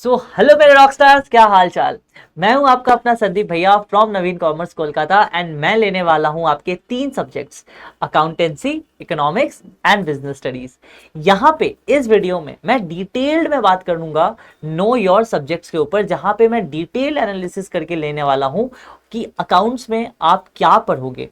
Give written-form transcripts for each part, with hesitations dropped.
Hello मेरे rock stars, क्या हाल चाल। मैं हूं आपका अपना संदीप भैया from Naveen commerce Kolkata and मैं लेने वाला हूं आपके 3 subjects accountancy, economics and business studies. यहां पे इस वीडियो में मैं डिटेल्ड में बात करूंगा नो योर सब्जेक्ट्स के ऊपर, जहां पे मैं डिटेल एनालिसिस करके लेने वाला हूं कि अकाउंट्स में आप क्या पढ़ोगे,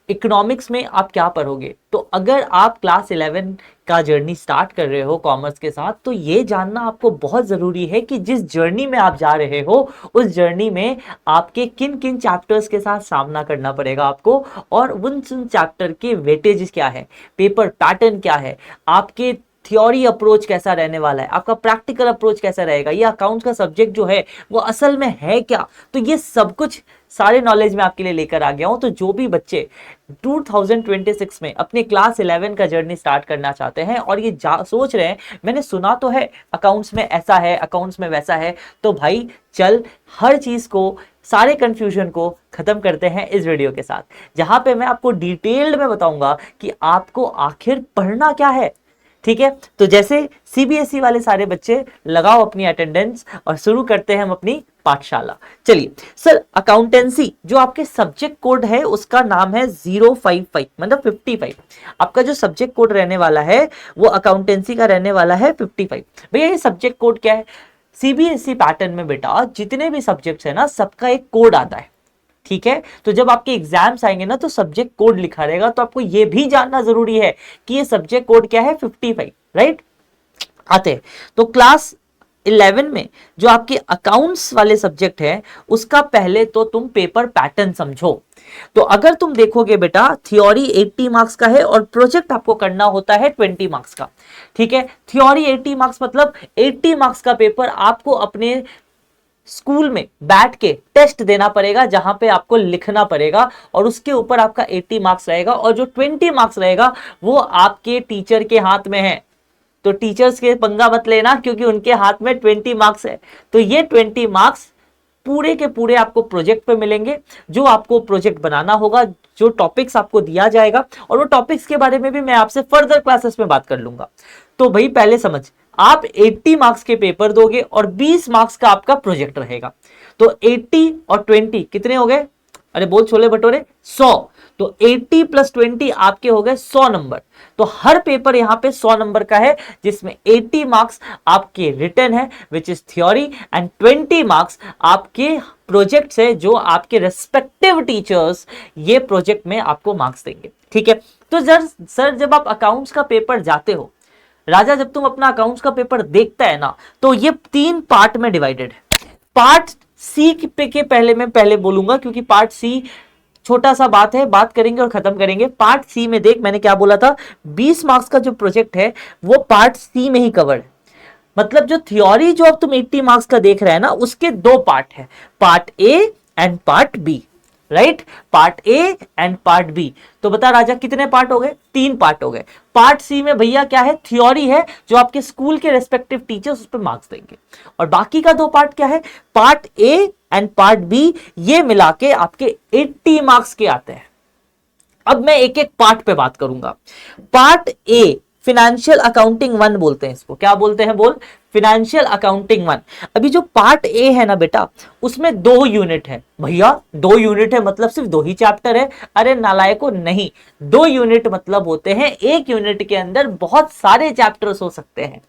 इकोनॉमिक्स में आप क्या पढ़ोगे। तो अगर आप क्लास 11 का जर्नी स्टार्ट कर रहे हो कॉमर्स के साथ, तो ये जानना आपको बहुत जरूरी है कि जिस जर्नी में आप जा रहे हो उस जर्नी में आपके किन किन चैप्टर्स के साथ सामना करना पड़ेगा आपको, और उन चैप्टर के वेटेज क्या है, पेपर पैटर्न क्या है, आपके थ्योरी अप्रोच कैसा रहने वाला है, आपका प्रैक्टिकल अप्रोच कैसा रहेगा, ये अकाउंट्स का सब्जेक्ट जो है वो असल में है क्या। तो ये सब कुछ सारे नॉलेज मैं आपके लिए लेकर आ गया हूं। तो जो भी बच्चे 2026 में अपने क्लास 11 का जर्नी स्टार्ट करना चाहते हैं और ये सोच रहे हैं मैंने सुना तो है अकाउंट्स में ऐसा है, अकाउंट्स में वैसा है, तो भाई चल हर चीज को, सारे कंफ्यूजन को खत्म करते हैं इस वीडियो के साथ, जहां पे मैं आपको डिटेल्ड में बताऊंगा कि आपको आखिर पढ़ना क्या है। ठीक है, तो जैसे सीबीएसई वाले सारे बच्चे लगाओ अपनी अटेंडेंस और शुरू करते हैं हम अपनी पाठशाला। चलिए सर, अकाउंटेंसी जो आपके सब्जेक्ट कोड है उसका नाम है 055, मतलब 55। आपका जो सब्जेक्ट कोड रहने वाला है वो अकाउंटेंसी का रहने वाला है 55। भैया ये सब्जेक्ट कोड क्या है? सीबीएसई पैटर्न में बेटा जितने भी सब्जेक्ट्स है ना, सबका एक कोड आता है। ठीक है, तो जब आपके एग्जाम्स आएंगे ना तो सब्जेक्ट कोड लिखा रहेगा, तो आपको यह भी जानना जरूरी है कि ये सब्जेक्ट कोड क्या है, 55। राइट, आते हैं तो क्लास 11 में जो आपके अकाउंट्स वाले सब्जेक्ट है उसका पहले तो तुम पेपर पैटर्न समझो। तो अगर तुम देखोगे बेटा, थ्योरी 80 मार्क्स का है और प्रोजेक्ट आपको करना होता है 20 मार्क्स का। ठीक है, थ्योरी 80 मार्क्स मतलब 80 मार्क्स का पेपर आपको अपने स्कूल में बैठ के टेस्ट देना पड़ेगा, जहां पे आपको लिखना पड़ेगा और उसके ऊपर आपका 80 मार्क्स रहेगा, और जो 20 मार्क्स रहेगा वो आपके टीचर के हाथ में है। तो टीचर्स के पंगा मत लेना, क्योंकि उनके हाथ में 20 मार्क्स है। तो ये 20 मार्क्स पूरे के पूरे आपको प्रोजेक्ट पे मिलेंगे, जो आपको प्रोजेक्ट बनाना होगा, जो टॉपिक्स आपको दिया जाएगा, और वो टॉपिक्स के बारे में भी मैं आपसे फर्दर क्लासेस में बात कर लूंगा। तो भाई पहले समझ, आप 80 मार्क्स के पेपर दोगे और 20 मार्क्स का आपका प्रोजेक्ट रहेगा। तो 80 और 20 कितने हो गए? अरे बोल छोले भटोरे, 100। तो 80 प्लस 20 आपके हो गए 100 नंबर। तो हर पेपर यहां पे 100 नंबर का है, जिसमें 80 मार्क्स आपके रिटन है which is theory, and 20 marks आपके प्रोजेक्ट से, जो आपके रेस्पेक्टिव टीचर्स ये प्रोजेक्ट में आपको मार्क्स देंगे। ठीक है, तो सर जब आप अकाउंट्स का पेपर जाते हो राजा, जब तुम अपना अकाउंट्स का पेपर देखता है ना, तो ये 3 पार्ट में डिवाइडेड है। पार्ट सी पे के पहले मैं बोलूंगा, क्योंकि पार्ट सी छोटा सा बात है, बात करेंगे और खत्म करेंगे। पार्ट सी में देख मैंने क्या बोला था, 20 मार्क्स का जो प्रोजेक्ट है वो पार्ट सी में ही कवर्ड है। मतलब जो थ्योरी जो अब तुम 80 मार्क्स का देख रहे हैं ना, उसके 2 पार्ट है, part A and part B. Right, part A and part B. तो बता राजा कितने पार्ट हो गए? 3 पार्ट हो गए। पार्ट सी में भैया क्या है, थ्योरी है, जो आपके स्कूल के रेस्पेक्टिव टीचर्स उस पर मार्क्स देंगे। और बाकी का 2 पार्ट क्या है, part A and part B, ये मिला के आपके 80 मार्क्स के आते हैं। अब मैं एक एक पार्ट पे बात करूंगा। पार्ट ए फिनेंशियल अकाउंटिंग 1 बोलते हैं इसको। क्या बोलते हैं? बोल, फिनेंशियल अकाउंटिंग 1। अभी जो पार्ट ए है ना बेटा, उसमें 2 यूनिट है। भैया 2 यूनिट है मतलब सिर्फ 2 ही चैप्टर है? अरे नालायको, नहीं, 2 यूनिट मतलब होते हैं, एक यूनिट के अंदर बहुत सारे चैप्टर्स हो सकते हैं।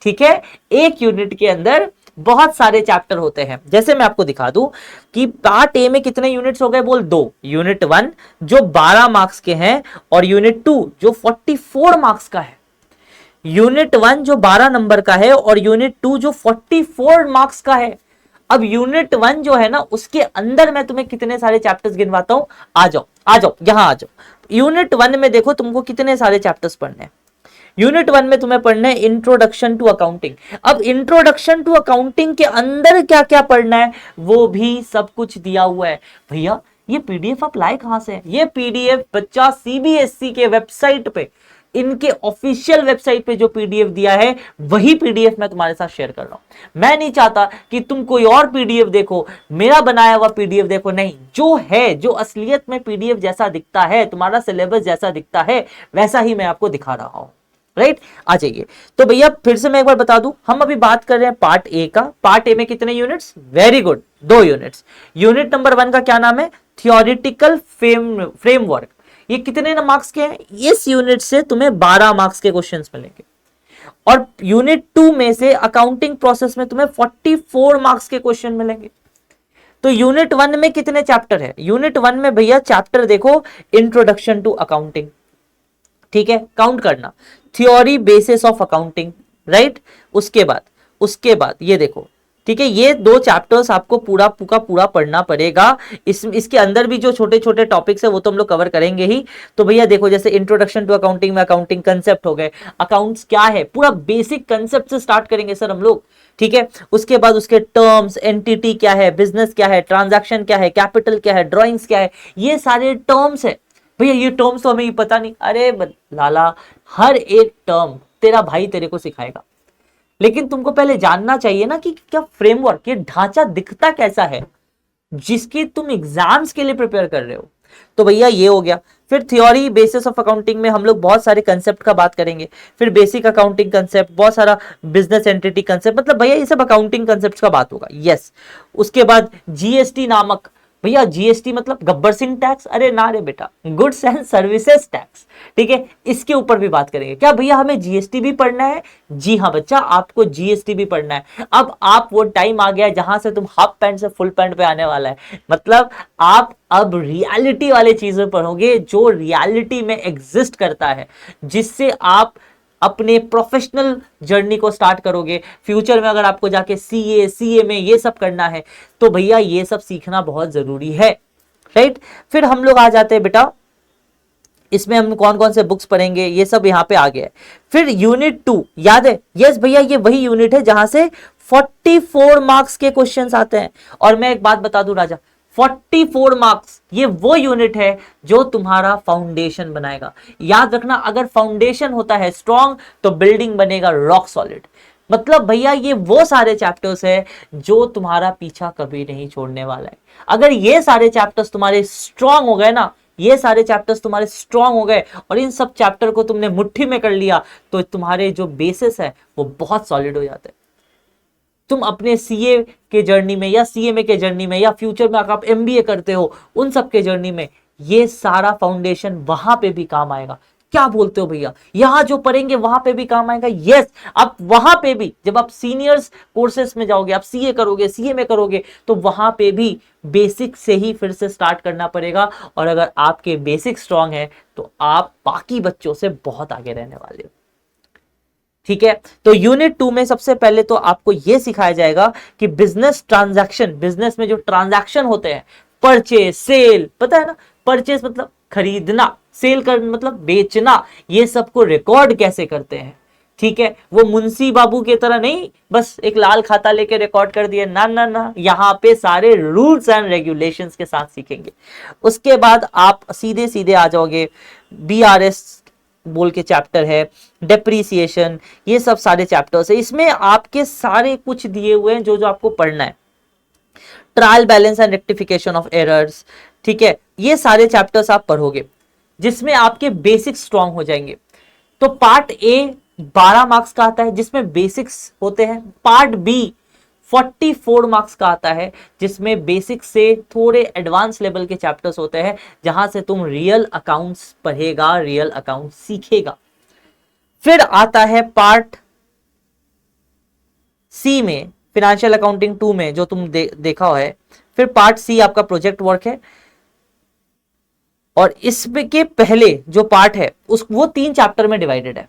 ठीक है, एक यूनिट के अंदर बहुत सारे चैप्टर होते हैं। जैसे मैं आपको दिखा दूं कि पार्ट ए में कितने यूनिट्स हो गए, बोल 2। यूनिट 1 जो 12 मार्क्स के हैं, और यूनिट 2 जो 44 मार्क्स का है। यूनिट 1 जो 12 नंबर का है और यूनिट 2 जो 44 मार्क्स का है। अब यूनिट 1 जो है ना, उसके अंदर मैं तुम्हें कितने सारे चैप्टर्स गिनवाता हूं। आ जाओ यहां आ जाओ। यूनिट 1 में देखो तुमको कितने सारे चैप्टर्स पढ़ने हैं। यूनिट 1 में तुम्हें पढ़ना है इंट्रोडक्शन टू अकाउंटिंग। अब इंट्रोडक्शन टू अकाउंटिंग के अंदर क्या क्या पढ़ना है वो भी सब कुछ दिया हुआ है। भैया ये पीडीएफ आप लाए कहां से? ये पीडीएफ बच्चा सीबीएसई के वेबसाइट पे, इनके ऑफिशियल वेबसाइट पे जो पीडीएफ दिया है वही पीडीएफ मैं तुम्हारे साथ शेयर कर रहा हूं। मैं नहीं चाहता कि तुम कोई और पीडीएफ देखो, मेरा बनाया हुआ पीडीएफ देखो, नहीं, जो है, जो असलियत में पीडीएफ जैसा दिखता है, तुम्हारा सिलेबस जैसा दिखता है, वैसा ही मैं आपको दिखा रहा हूं। राइट। आ जाइए, तो भैया फिर से मैं एक बार बता दूं, हम अभी बात कर रहे हैं पार्ट ए का। पार्ट ए में कितने units? Very good, 2 units. Unit number 1 का क्या नाम है? Theoretical framework. ये कितने मार्क्स के हैं? इस यूनिट से तुम्हें 12 मार्क्स के क्वेश्चंस मिलेंगे। और यूनिट 2 में से अकाउंटिंग प्रोसेस में तुम्हें 44 मार्क्स के क्वेश्चन मिलेंगे। तो यूनिट 1 में कितने चैप्टर है? यूनिट 1 में भैया चैप्टर देखो, इंट्रोडक्शन टू अकाउंटिंग, ठीक है, काउंट करना, theory basis of accounting, right. उसके बाद ये देखो, ठीक है, ये 2 चैप्टर्स आपको पूरा का पूरा पढ़ना पड़ेगा। इसके अंदर भी जो छोटे छोटे टॉपिक्स है वो तो हम लोग कवर करेंगे ही। तो भैया देखो, जैसे इंट्रोडक्शन टू अकाउंटिंग में अकाउंटिंग कंसेप्ट हो गए, अकाउंट्स क्या है, पूरा बेसिक कंसेप्ट से स्टार्ट करेंगे सर हम लोग, ठीक है। उसके बाद उसके टर्म्स, एंटिटी क्या है, बिजनेस क्या है, ट्रांजैक्शन क्या है, कैपिटल क्या है, ड्रॉइंग्स क्या है, ये सारे टर्म्स है भैया। ये टर्म्स तो हमें ही पता नहीं, अरे लाला, हर एक टर्म तेरा भाई तेरे को सिखाएगा, लेकिन तुमको पहले जानना चाहिए ना कि क्या फ्रेमवर्क, ये ढांचा दिखता कैसा है जिसकी तुम एग्जाम्स के लिए प्रिपेयर कर रहे हो। तो भैया ये हो गया। फिर थ्योरी बेसिस ऑफ अकाउंटिंग में हम लोग बहुत सारे कंसेप्ट का बात करेंगे। फिर बेसिक अकाउंटिंग कंसेप्ट, बहुत सारा बिजनेस एंटिटी कंसेप्ट, मतलब भैया ये सब अकाउंटिंग कंसेप्ट का बात होगा, यस। उसके बाद जीएसटी नामक, भैया जीएसटी मतलब गब्बर सिंह टैक्स, अरे ना रे बेटा, गुड्स एंड सर्विसेज टैक्स, ठीक है, इसके ऊपर भी बात करेंगे। क्या भैया हमें जीएसटी भी पढ़ना है? जी हाँ बच्चा, आपको जीएसटी भी पढ़ना है। अब आप वो टाइम आ गया जहां से तुम हाफ पैंट से फुल पैंट पे आने वाला है, मतलब आप अब रियलिटी वाले चीजें पढ़ोगे जो रियलिटी में एग्जिस्ट करता है, जिससे आप अपने प्रोफेशनल जर्नी को स्टार्ट करोगे। फ्यूचर में अगर आपको जाके सीए में ये सब करना है तो भैया ये सब सीखना बहुत जरूरी है, राइट। फिर हम लोग आ जाते हैं बेटा, इसमें हम कौन कौन से बुक्स पढ़ेंगे, ये सब यहाँ पे आ गया है। फिर यूनिट 2 याद है? यस भैया, ये वही यूनिट है जहां से 44 मार्क्स के क्वेश्चंस आते हैं। और मैं एक बात बता दूं राजा, 44 मार्क्स ये वो यूनिट है जो तुम्हारा फाउंडेशन बनाएगा। याद रखना, अगर फाउंडेशन होता है स्ट्रॉन्ग तो बिल्डिंग बनेगा रॉक सॉलिड। मतलब भैया ये वो सारे चैप्टर्स है जो तुम्हारा पीछा कभी नहीं छोड़ने वाला है। अगर ये सारे चैप्टर्स तुम्हारे स्ट्रॉन्ग हो गए ना, ये सारे चैप्टर्स तुम्हारे स्ट्रॉन्ग हो गए और इन सब चैप्टर को तुमने मुट्ठी में कर लिया, तो तुम्हारे जो बेसिस है वो बहुत सॉलिड हो जाते हैं। तुम अपने सीए के जर्नी में या सीएमए के जर्नी में या फ्यूचर में अगर आप एमबीए करते हो, उन सब के जर्नी में ये सारा फाउंडेशन वहां पे भी काम आएगा। क्या बोलते हो भैया, यहां जो पढ़ेंगे वहां पे भी काम आएगा? यस। अब वहां पे भी जब आप सीनियर्स कोर्सेस में जाओगे, आप सीए करोगे, सीए में करोगे, तो वहां पे भी बेसिक से ही फिर से स्टार्ट करना पड़ेगा। और अगर आपके बेसिक स्ट्रांग है तो आप बाकी बच्चों से बहुत आगे रहने वाले हो, ठीक है। तो यूनिट 2 में सबसे पहले तो आपको यह सिखाया जाएगा कि बिजनेस ट्रांजैक्शन, बिजनेस में जो ट्रांजैक्शन होते हैं, परचेज, सेल, पता है ना, परचेज मतलब खरीदना, सेल कर मतलब बेचना, ये सबको रिकॉर्ड कैसे करते हैं, ठीक है। वो मुंशी बाबू की तरह नहीं बस एक लाल खाता लेके रिकॉर्ड कर दिया, ना ना ना, यहाँ पे सारे रूल्स एंड रेगुलेशंस के साथ सीखेंगे। उसके बाद आप सीधे सीधे आ जाओगे, बीआरएस बोल के चैप्टर है, डेप्रीसिएशन, ये सब सारे चैप्टर्स है। इसमें आपके सारे कुछ दिए हुए हैं जो जो आपको पढ़ना है। Trial balance and rectification of errors, ठीक है, ये सारे चैप्टर्स आप पढ़ोगे जिसमें आपके बेसिक स्ट्रांग हो जाएंगे। तो पार्ट ए 12 मार्क्स का आता है जिसमें बेसिक्स होते हैं। पार्ट बी 44 मार्क्स का आता है जिसमें बेसिक से थोड़े एडवांस लेवल के चैप्टर्स होते हैं, जहां से तुम रियल अकाउंट्स पढ़ेगा, रियल अकाउंट सीखेगा। फिर आता है पार्ट सी में, फिनेंशियल अकाउंटिंग 2 में जो तुम देखा है। फिर पार्ट सी आपका प्रोजेक्ट वर्क है, और इसमें के पहले जो पार्ट है वो 3 चैप्टर में डिवाइडेड है।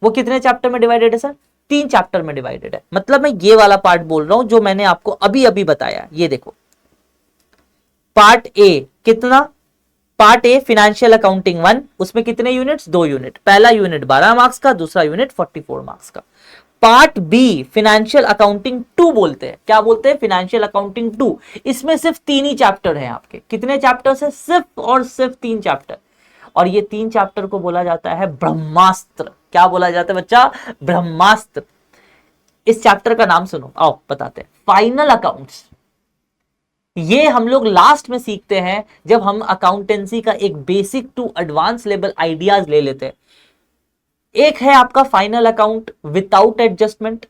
वो कितने चैप्टर में डिवाइडेड है सर? 3 चैप्टर में डिवाइडेड है। मतलब मैं ये वाला पार्ट बोल रहा हूं जो मैंने आपको अभी अभी बताया। ये देखो, पार्ट ए कितना, पार्ट ए फिनेंशियल अकाउंटिंग 1, उसमें कितने यूनिट्स? 2 यूनिट। पहला यूनिट 12 मार्क्स का, दूसरा यूनिट 44 मार्क्स का। पार्ट बी फिनेंशियल अकाउंटिंग 2 बोलते हैं। क्या बोलते हैं? Financial accounting 2। इसमें सिर्फ 3 ही चैप्टर हैं आपके। कितने चैप्टर्स है? सिर्फ और सिर्फ 3 चैप्टर। और ये 3 चैप्टर को बोला जाता है ब्रह्मास्त्र। क्या बोला जाता है बच्चा? ब्रह्मास्त्र। इस चैप्टर का नाम सुनो, आओ बताते हैं। फाइनल अकाउंट्स, ये हम लोग लास्ट में सीखते हैं जब हम अकाउंटेंसी का एक basic to advance level ideas ले लेते हैं। एक है आपका फाइनल अकाउंट विदाउट एडजस्टमेंट।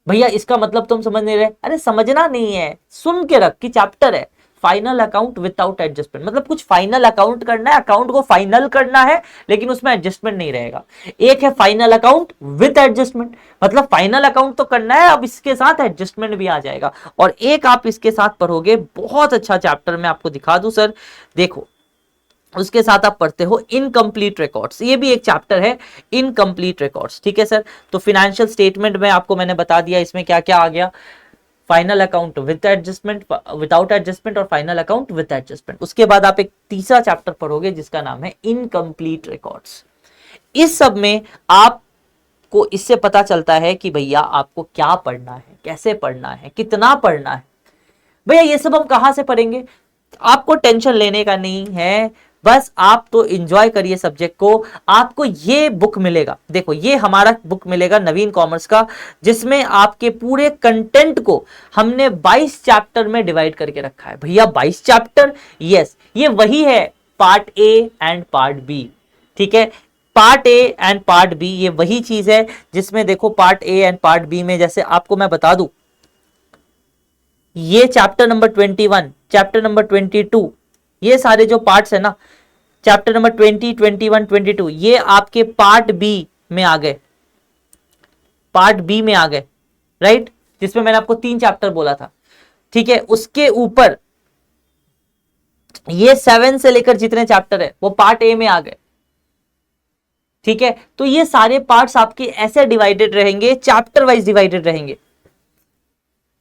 भैया इसका मतलब तुम समझ नहीं रहे, अरे समझना नहीं है, सुन के रख कि चैप्टर है फाइनल अकाउंट विदाउट एडजस्टमेंट, मतलब कुछ फाइनल अकाउंट करना है, अकाउंट को फाइनल करना है लेकिन उसमें एडजस्टमेंट नहीं रहेगा। एक है फाइनल अकाउंट विद एडजस्टमेंट, मतलब फाइनल अकाउंट तो करना है, अब इसके साथ एडजस्टमेंट भी आ जाएगा। और एक आप इसके साथ पढ़ोगे, बहुत अच्छा चैप्टर मैं आपको दिखा दूं सर, देखो उसके साथ आप पढ़ते हो इनकम्प्लीट रिकॉर्ड्स, ये भी एक चैप्टर है इनकम्प्लीट रिकॉर्ड्स, ठीक है सर। तो फाइनेंशियल स्टेटमेंट में आपको मैंने बता दिया इसमें क्या क्या आ गया, final account with adjustment, without adjustment और फाइनल अकाउंट विद एडजस्टमेंट। उसके बाद आप एक तीसरा चैप्टर पढ़ोगे जिसका नाम है इनकम्प्लीट रिकॉर्ड्स। इस सब में आपको इससे पता चलता है कि भैया आपको क्या पढ़ना है, कैसे पढ़ना है, कितना पढ़ना है। भैया ये सब हम कहां से पढ़ेंगे, आपको टेंशन लेने का नहीं है, बस आप तो एंजॉय करिए सब्जेक्ट को। आपको ये बुक मिलेगा, देखो ये हमारा बुक मिलेगा नवीन कॉमर्स का, जिसमें आपके पूरे कंटेंट को हमने 22 चैप्टर में डिवाइड करके रखा है। भैया 22 चैप्टर, यस ये वही है part A and part B, ठीक है। Part A and part B ये वही चीज है जिसमें देखो part A and part B में, जैसे आपको मैं बता दूं, ये चैप्टर नंबर 21, चैप्टर नंबर 22, ये सारे जो पार्ट्स है ना, चैप्टर नंबर 20, 21, 22, ये आपके पार्ट बी में आ गए, पार्ट बी में आ गए, राइट, जिसमें मैंने आपको 3 चैप्टर बोला था, ठीक है। उसके ऊपर ये 7 से लेकर जितने चैप्टर है वो पार्ट ए में आ गए, ठीक है। तो ये सारे पार्ट्स आपके ऐसे डिवाइडेड रहेंगे, चैप्टर वाइज डिवाइडेड रहेंगे।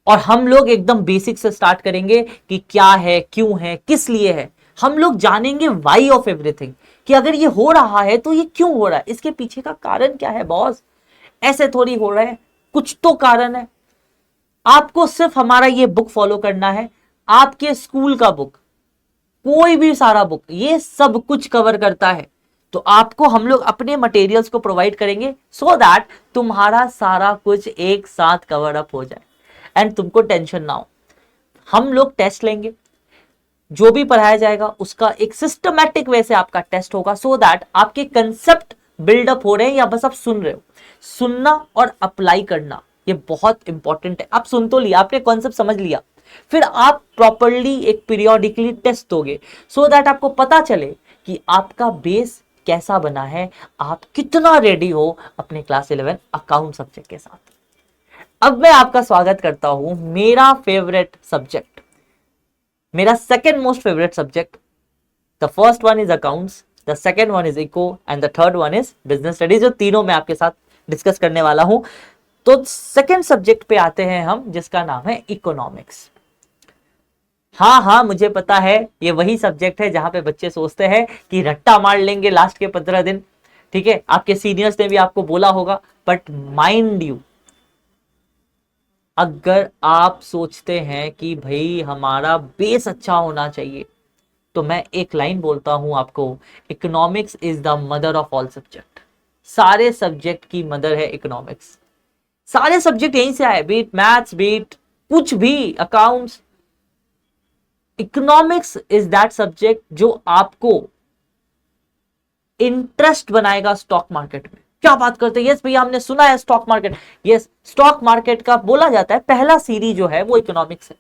और हम लोग एकदम बेसिक से स्टार्ट करेंगे कि क्या है, क्यों है, किस लिए है। हम लोग जानेंगे वाई ऑफ एवरीथिंग, कि अगर ये हो रहा है तो ये क्यों हो रहा है, इसके पीछे का कारण क्या है बॉस, ऐसे थोड़ी हो रहा है, कुछ तो कारण है। आपको सिर्फ हमारा ये बुक फॉलो करना है, आपके स्कूल का बुक, कोई भी सारा बुक ये सब कुछ कवर करता है। तो आपको हम लोग अपने मटेरियल्स को प्रोवाइड करेंगे सो दैट तुम्हारा सारा कुछ एक साथ कवर अप हो जाए एंड तुमको टेंशन ना हो। हम लोग टेस्ट लेंगे, जो भी पढ़ाया जाएगा उसका एक सिस्टमैटिक वे से आपका टेस्ट होगा, सो दैट आपके कंसेप्ट बिल्डअप हो रहे हैं या बस आप सुन रहे हो। सुनना और अप्लाई करना ये बहुत इंपॉर्टेंट है। आप सुन तो लिया, आपने कॉन्सेप्ट समझ लिया, फिर आप प्रॉपरली एक पीरियोडिकली टेस्ट दोगे सो दैट आपको पता चले कि आपका बेस कैसा बना है, आप कितना रेडी हो अपने क्लास 11 अकाउंट सब्जेक्ट के साथ। अब मैं आपका स्वागत करता हूं मेरा फेवरेट सब्जेक्ट, मेरा second most favourite subject. The first one is accounts, the second one is eco and the third one is business studies, जो तीनों मैं आपके साथ डिस्कस करने वाला हूं। तो सेकंड सब्जेक्ट पे आते हैं हम, जिसका नाम है इकोनॉमिक्स। हाँ हाँ मुझे पता है, ये वही सब्जेक्ट है जहां पे बच्चे सोचते हैं कि रट्टा मार लेंगे लास्ट के 15 दिन, ठीक है। आपके सीनियर्स ने भी आपको बोला होगा, बट माइंड यू, अगर आप सोचते हैं कि भाई हमारा बेस अच्छा होना चाहिए, तो मैं एक लाइन बोलता हूं आपको, economics is the mother of all subject. सारे सब्जेक्ट की मदर है इकोनॉमिक्स। सारे सब्जेक्ट यहीं से आए, बीट मैथ्स, बीट कुछ भी, accounts, economics is that subject जो आपको इंटरेस्ट बनाएगा स्टॉक मार्केट में। क्या बात करते हैं, यस भैया हमने सुना है stock market, yes stock market का बोला जाता है पहला सीरीज जो है वो इकोनॉमिक्स है।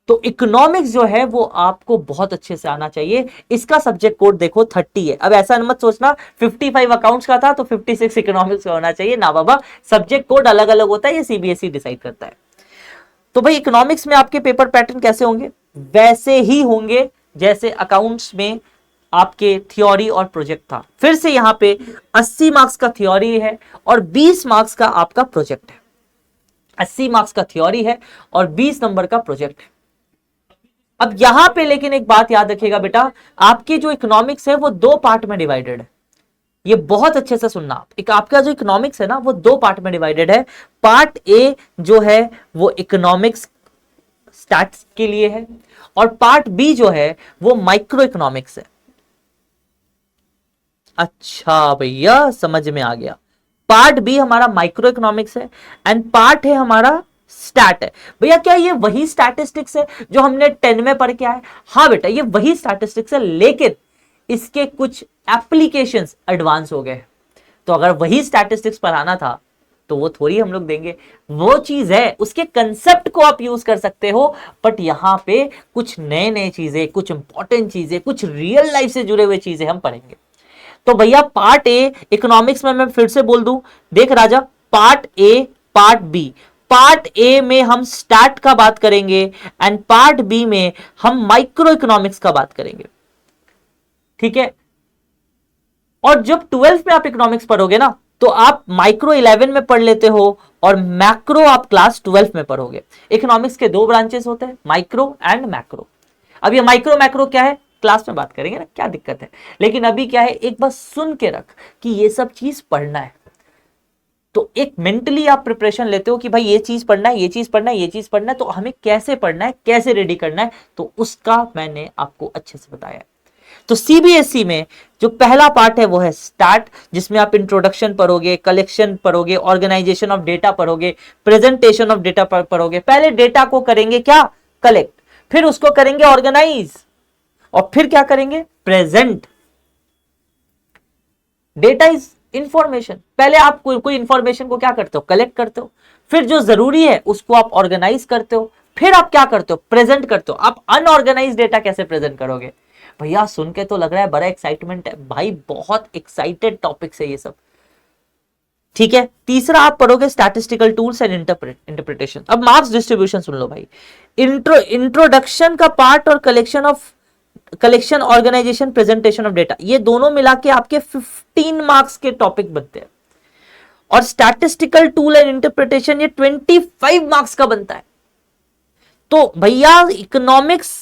तो इकोनॉमिक्स जो है वो आपको बहुत अच्छे से आना चाहिए। इसका सब्जेक्ट कोड देखो 30 है। अब ऐसा मत सोचना 55 अकाउंट्स का था तो 56 इकोनॉमिक्स का होना चाहिए, ना बाबा, सब्जेक्ट कोड अलग अलग होता है, ये सीबीएसई डिसाइड करता है। तो भाई इकोनॉमिक्स में आपके पेपर पैटर्न कैसे होंगे, वैसे ही होंगे जैसे अकाउंट्स में आपके थ्योरी और प्रोजेक्ट था। फिर से यहां पे 80 मार्क्स का थ्योरी है और 20 मार्क्स का आपका प्रोजेक्ट है। 80 मार्क्स का थ्योरी है और 20 नंबर का प्रोजेक्ट है। अब यहां पे लेकिन एक बात याद रखिएगा बेटा, आपकी जो इकोनॉमिक्स है वो 2 पार्ट में डिवाइडेड है। ये बहुत अच्छे से सुनना, एक आपका जो इकोनॉमिक्स है ना वो 2 पार्ट में डिवाइडेड है। पार्ट ए जो है वो इकोनॉमिक्स स्टैट्स के लिए है और पार्ट बी जो है वो माइक्रो इकोनॉमिक्स है। अच्छा भैया समझ में आ गया, पार्ट बी हमारा माइक्रो इकोनॉमिक्स है एंड पार्ट है हमारा स्टैट है। भैया क्या ये वही स्टैटिस्टिक्स है जो हमने 10 में पढ़ के आए? हाँ बेटा ये वही स्टैटिस्टिक्स है, लेकिन इसके कुछ एप्लीकेशंस एडवांस हो गए। तो अगर वही स्टैटिस्टिक्स पढ़ाना था तो वो थोड़ी हम लोग देंगे, वो चीज है, उसके कंसेप्ट को आप यूज कर सकते हो, बट यहां पे कुछ नए नए चीजें, कुछ इंपॉर्टेंट चीजें, कुछ रियल लाइफ से जुड़े हुए चीजें हम पढ़ेंगे। तो भैया पार्ट ए इकोनॉमिक्स में मैं फिर से बोल दूं, देख राजा, part A, part B. Part A में हम स्टार्ट का बात करेंगे एंड पार्ट बी में हम माइक्रो इकोनॉमिक्स का बात करेंगे, ठीक है। और जब 12th में आप इकोनॉमिक्स पढ़ोगे ना, तो आप माइक्रो 11 में पढ़ लेते हो और मैक्रो आप क्लास 12 में पढ़ोगे। इकोनॉमिक्स के दो ब्रांचेस होते हैं, माइक्रो एंड मैक्रो। अब ये माइक्रो मैक्रो क्या है, क्लास में बात करेंगे ना, क्या दिक्कत है, लेकिन अभी क्या है, एक बार सुन के रख कि ये सब चीज पढ़ना है। तो एक मेंटली आप प्रिपरेशन लेते हो कि भाई ये चीज पढ़ना है, ये चीज पढ़ना है, ये चीज पढ़ना है, तो हमें कैसे पढ़ना है, कैसे रेडी करना है, तो उसका मैंने आपको अच्छे से बताया है। तो सीबीएसई में जो पहला पार्ट है वो है स्टार्ट, जिसमें आप इंट्रोडक्शन पढ़ोगे, कलेक्शन पढ़ोगे, ऑर्गेनाइजेशन ऑफ डेटा पढ़ोगे, प्रेजेंटेशन ऑफ डेटा पढ़ोगे। पहले डेटा को करेंगे क्या, कलेक्ट, फिर उसको करेंगे ऑर्गेनाइज, और फिर क्या करेंगे, प्रेजेंट। डेटा इज इंफॉर्मेशन, पहले आप कोई इंफॉर्मेशन को क्या करते हो, कलेक्ट करते हो, फिर जो जरूरी है उसको आप ऑर्गेनाइज करते हो, फिर आप क्या करते हो, प्रेजेंट करते हो। आप अनऑर्गेनाइज डेटा कैसे प्रेजेंट करोगे? भैया सुन के तो लग रहा है बड़ा एक्साइटमेंट है भाई, बहुत एक्साइटेड टॉपिक्स है ये सब, ठीक है। तीसरा आप पढ़ोगे स्टैटिस्टिकल टूल्स एंड इंटरप्रिटेशन। अब मार्क्स डिस्ट्रीब्यूशन सुन लो भाई, इंट्रोडक्शन का पार्ट और collection, organisation, presentation of data, ये दोनों मिला के आपके 15 मार्क्स के टॉपिक बनते हैं, और स्टैटिस्टिकल टूल एंड इंटरप्रिटेशन ये 25 मार्क्स का बनता है। तो भैया इकोनॉमिक्स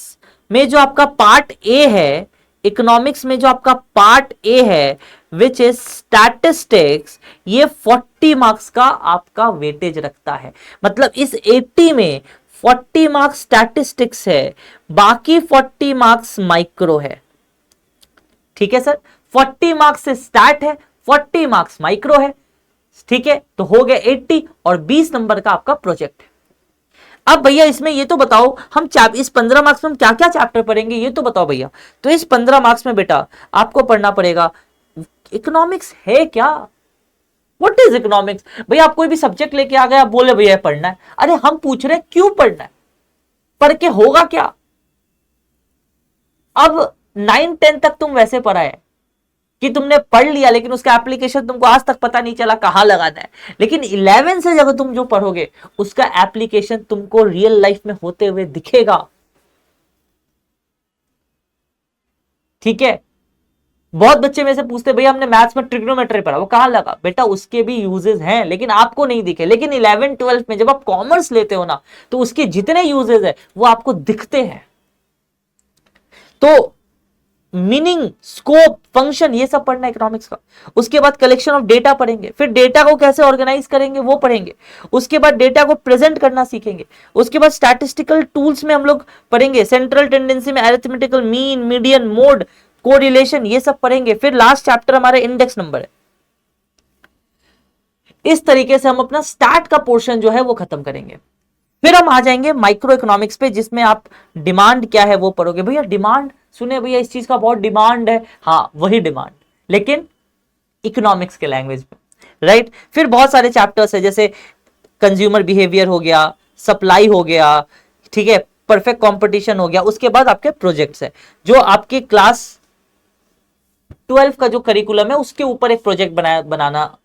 में जो आपका पार्ट ए है, इकोनॉमिक्स में जो आपका पार्ट ए है विच इज स्टैटिस्टिक्स, ये 40 मार्क्स का आपका वेटेज रखता है। मतलब इस 80 में 40 मार्क्स स्टैटिस्टिक्स है, बाकी 40 मार्क्स माइक्रो है, ठीक है सर। 40 मार्क्स से स्टार्ट है, 40 मार्क्स माइक्रो है, ठीक है। तो हो गया 80, और 20 नंबर का आपका प्रोजेक्ट है। अब भैया इसमें ये तो बताओ, हम इस 15 मार्क्स में हम क्या क्या चैप्टर पढ़ेंगे, ये तो बताओ भैया। तो इस 15 मार्क्स में बेटा आपको पढ़ना पड़ेगा इकोनॉमिक्स है क्या, व्हाट इज इकोनॉमिक्स। भैया आप कोई भी सब्जेक्ट लेके आ गए, आप बोले भैया पढ़ना है, अरे हम पूछ रहे हैं क्यों पढ़ना है, पढ़ के होगा क्या। अब 9-10 तक तुम वैसे पढ़ा है कि तुमने पढ़ लिया, लेकिन उसका एप्लीकेशन तुमको आज तक पता नहीं चला कहां लगाना है। लेकिन 11 से जब तुम जो पढ़ोगे उसका एप्लीकेशन तुमको रियल लाइफ में होते हुए दिखेगा, ठीक है। बहुत बच्चे में से पूछते भैया हमने मैथ्स में ट्रिग्नोमेट्री पढ़ा, वो कहां लगा, बेटा उसके भी यूजेस हैं लेकिन आपको नहीं दिखे। लेकिन 11-12 में जब आप कॉमर्स लेते हो ना, तो उसके जितने यूजेस है वो आपको दिखते हैं। तो मीनिंग, स्कोप, फंक्शन, ये सब पढ़ना इकोनॉमिक्स का। उसके बाद कलेक्शन ऑफ डेटा पढ़ेंगे, फिर डेटा को कैसे ऑर्गेनाइज करेंगे वो पढ़ेंगे, उसके बाद डेटा को प्रेजेंट करना सीखेंगे, उसके बाद स्टैटिस्टिकल टूल्स में हम लोग पढ़ेंगे, सेंट्रल टेंडेंसी में arithmetical mean, median, mode, correlation, ये सब पढ़ेंगे। फिर लास्ट चैप्टर हमारा इंडेक्स नंबर है। इस तरीके से हम अपना स्टार्ट का पोर्शन जो है वो खत्म करेंगे। फिर हम आ जाएंगे माइक्रो इकोनॉमिक्स पे, जिसमें आप डिमांड क्या है वो पढ़ोगे। भैया डिमांड सुने, भैया इस चीज का बहुत डिमांड है, हाँ वही डिमांड, लेकिन इकोनॉमिक्स के लैंग्वेज में, राइट। फिर बहुत सारे चैप्टर्स है, जैसे कंज्यूमर बिहेवियर हो गया, सप्लाई हो गया, ठीक है, परफेक्ट कंपटीशन हो गया। उसके बाद आपके प्रोजेक्ट्स है, जो आपके क्लास 12 का जो करिकुलम है उसके ऊपर एक प्रोजेक्ट बनाना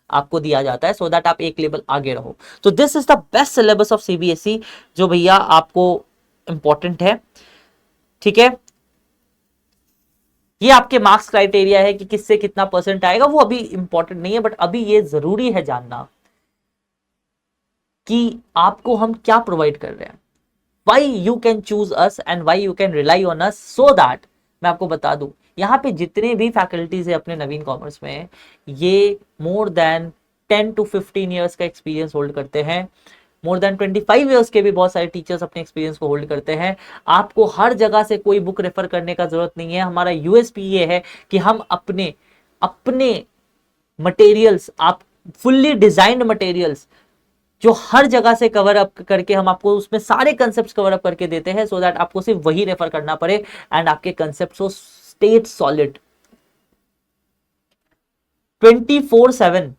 आपको दिया जाता है, सो दैट आप एक लेवल आगे रहो। तो this is the best syllabus of CBSE, जो भैया आपको इंपॉर्टेंट है, ठीक है। ये आपके मार्क्स क्राइटेरिया है कि किससे कितना परसेंट आएगा, वो अभी इंपॉर्टेंट नहीं है, बट अभी ये जरूरी है जानना कि आपको हम क्या प्रोवाइड कर रहे हैं, why you can choose us and why you can rely on us, so that मैं आपको बता दूं, यहाँ पे जितने भी फैकल्टीज है अपने नवीन कॉमर्स में, ये मोर देन 10 to 15 ईयर्स का एक्सपीरियंस होल्ड करते हैं। मोर देन 25 ईयर्स के भी बहुत सारे टीचर्स अपने एक्सपीरियंस को होल्ड करते हैं। आपको हर जगह से कोई बुक रेफर करने का जरूरत नहीं है। हमारा यूएसपी ये है कि हम अपने अपने मटेरियल्स, आप फुल्ली डिजाइंड मटेरियल्स जो हर जगह से कवर अप करके हम आपको उसमें सारे कंसेप्ट कवर अप करके देते हैं, सो दैट आपको सिर्फ वही रेफर करना पड़े एंड आपके concept state solid. 24/7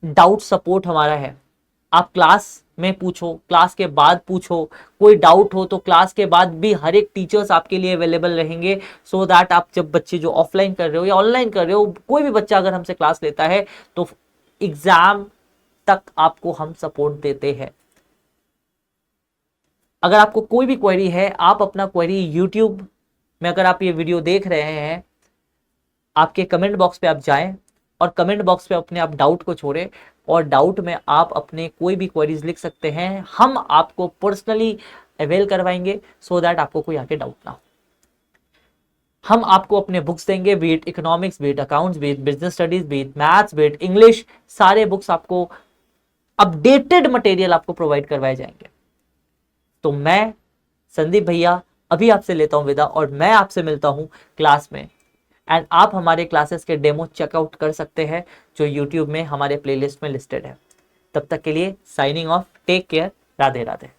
doubt support हमारा है। आप क्लास में पूछो, क्लास के बाद पूछो, कोई डाउट हो तो क्लास के बाद भी हर एक टीचर्स आपके लिए अवेलेबल रहेंगे, सो दैट आप जब बच्चे जो ऑफलाइन कर रहे हो या ऑनलाइन कर रहे हो, कोई भी बच्चा अगर हमसे क्लास लेता है तो एग्जाम तक आपको हम सपोर्ट देते हैं। अगर आपको कोई भी क्वेरी है, आप अपना क्वेरी यूट्यूब में, अगर आप ये वीडियो देख रहे हैं, आपके कमेंट बॉक्स पे आप जाएं और कमेंट बॉक्स पे अपने आप डाउट को छोड़ें, और डाउट में आप अपने कोई भी क्वेरीज लिख सकते हैं। हम आपको पर्सनली अवेल करवाएंगे सो दैट आपको कोई आगे डाउट ना हो। हम आपको अपने बुक्स देंगे, be it economics, be it accounts, be it business studies, be it maths, be it English, सारे बुक्स आपको अपडेटेड मटेरियल आपको प्रोवाइड करवाए जाएंगे। तो मैं संदीप भैया अभी आपसे लेता हूं विदा, और मैं आपसे मिलता हूं क्लास में। एंड आप हमारे क्लासेस के डेमो चेकआउट कर सकते हैं जो यूट्यूब में हमारे प्लेलिस्ट में लिस्टेड है। तब तक के लिए signing off, take care, Radhe Radhe.